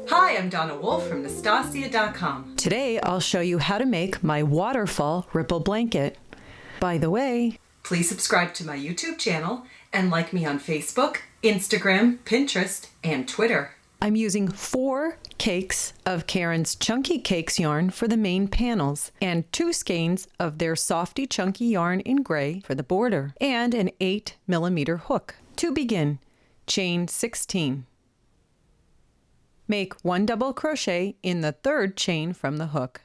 Hi, I'm Donna Wolfe from Naztazia.com. Today I'll show you how to make my Waterfall Ripple Blanket. By the way, Please subscribe to my YouTube channel and like me on Facebook, Instagram, Pinterest, and Twitter. I'm using 4 cakes of Caron's Chunky Cakes yarn for the main panels and 2 skeins of their Softy Chunky yarn in gray for the border and an 8mm hook. To begin, chain 16. Make 1 double crochet in the 3rd chain from the hook.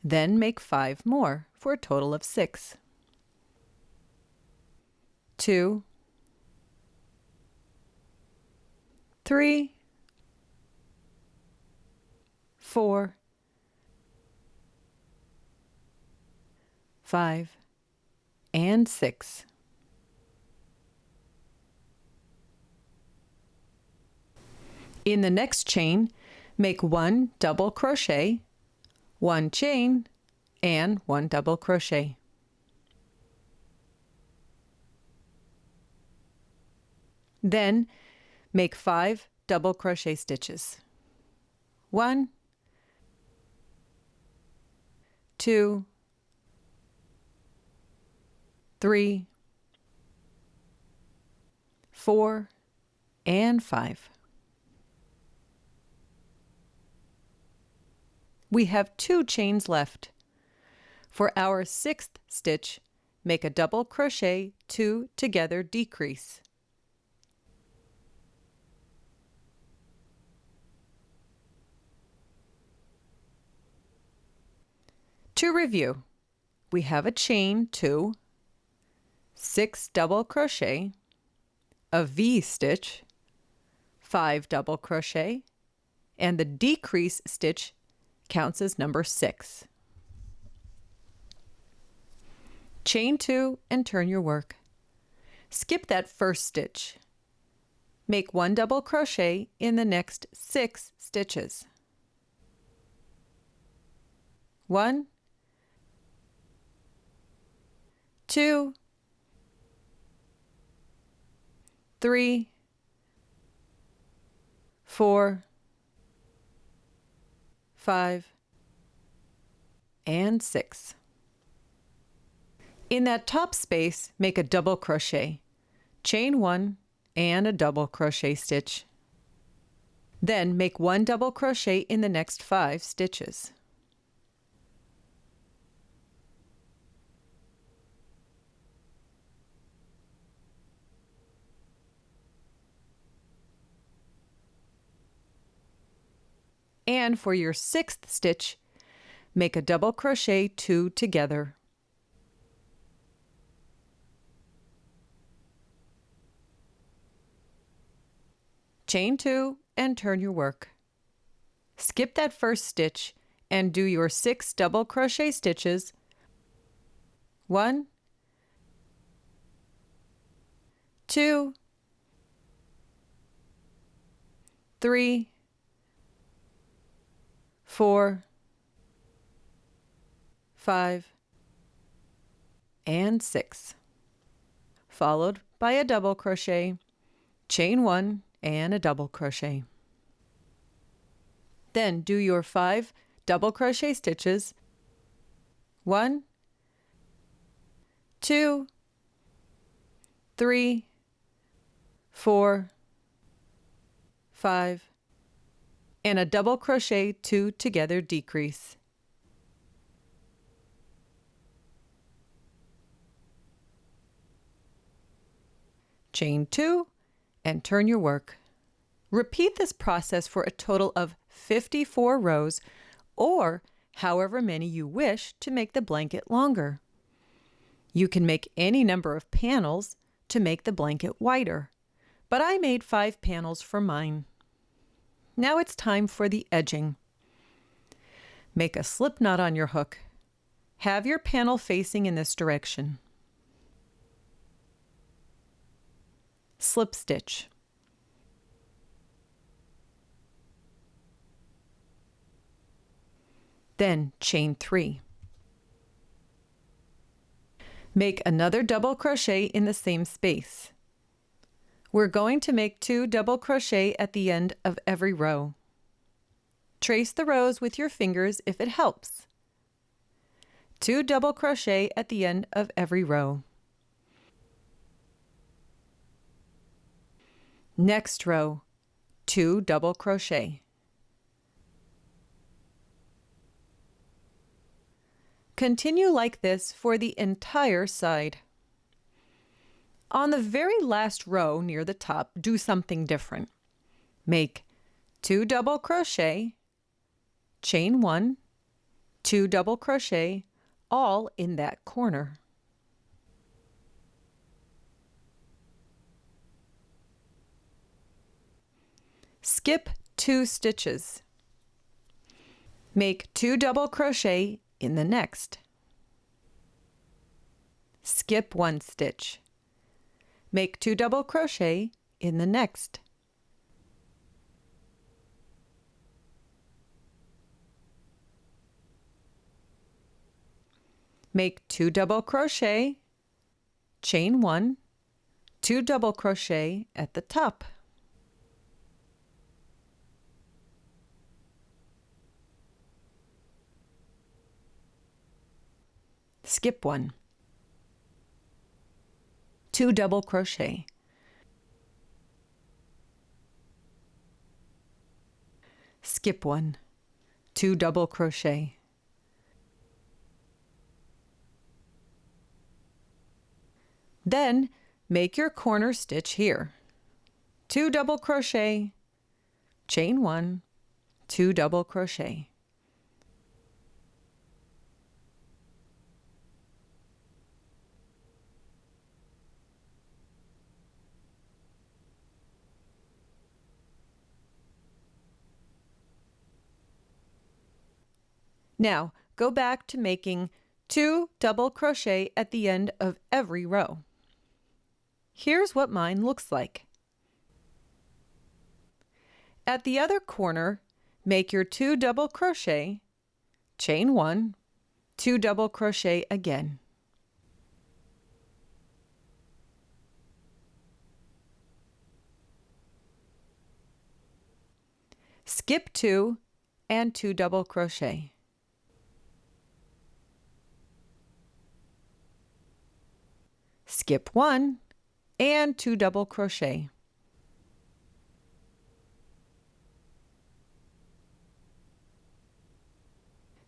Then make 5 more for a total of 6. 2, 3, 4, 5, and 6. In the next chain, make 1 double crochet, 1 chain, and 1 double crochet. Then make 5 double crochet stitches. 1, 2, 3, 4, and 5. We have 2 chains left. For our 6th stitch, make a double crochet 2 together decrease. To review, we have a chain 2, 6 double crochet, a V stitch, 5 double crochet, and the decrease stitch counts as number 6. Chain 2 and turn your work. Skip that first stitch. Make 1 double crochet in the next 6 stitches. 1, 2, 3, 4, 5, and 6. In that top space, make a double crochet, chain 1, and a double crochet stitch. Then make 1 double crochet in the next 5 stitches. And for your 6th stitch, make a double crochet 2 together. Chain 2 and turn your work. Skip that first stitch and do your 6 double crochet stitches. 1, 2, 3, 4, 5, and 6, followed by a double crochet, chain 1, and a double crochet. Then do your 5 double crochet stitches. 1, 2, 3, 4, 5, and a double crochet 2 together decrease. Chain 2 and turn your work. Repeat this process for a total of 54 rows or however many you wish to make the blanket longer. You can make any number of panels to make the blanket wider, but I made 5 panels for mine. Now it's time for the edging. Make a slip knot on your hook. Have your panel facing in this direction. Slip stitch. Then chain 3. Make another double crochet in the same space. We're going to make 2 double crochet at the end of every row. Trace the rows with your fingers if it helps. 2 double crochet at the end of every row. Next row, 2 double crochet. Continue like this for the entire side. On the very last row near the top, do something different. Make 2 double crochet, chain 1, 2 double crochet, all in that corner. Skip 2 stitches. Make 2 double crochet in the next. Skip 1 stitch. Make 2 double crochet in the next. Make 2 double crochet, chain 1, 2 double crochet at the top. Skip 1. 2 double crochet. Skip 1. 2 double crochet. Then make your corner stitch here. 2 double crochet, chain 1, 2 double crochet. Now, go back to making 2 double crochet at the end of every row. Here's what mine looks like. At the other corner, make your 2 double crochet, chain 1, 2 double crochet again. Skip 2 and 2 double crochet. Skip 1 and 2 double crochet.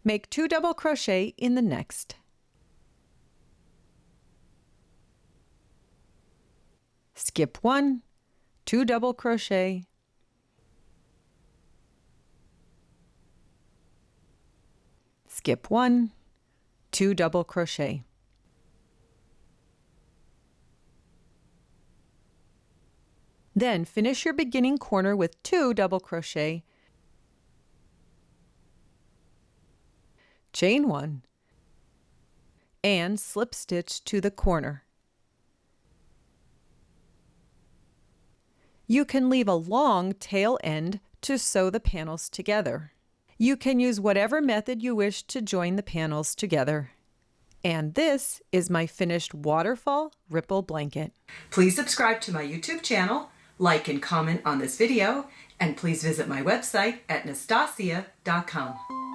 Make 2 double crochet in the next. Skip 1, 2 double crochet. Skip 1, 2 double crochet. Then finish your beginning corner with 2 double crochet, chain 1, and slip stitch to the corner. You can leave a long tail end to sew the panels together. You can use whatever method you wish to join the panels together. And this is my finished Waterfall Ripple Blanket. Please subscribe to my YouTube channel, like and comment on this video, and please visit my website at Naztazia.com.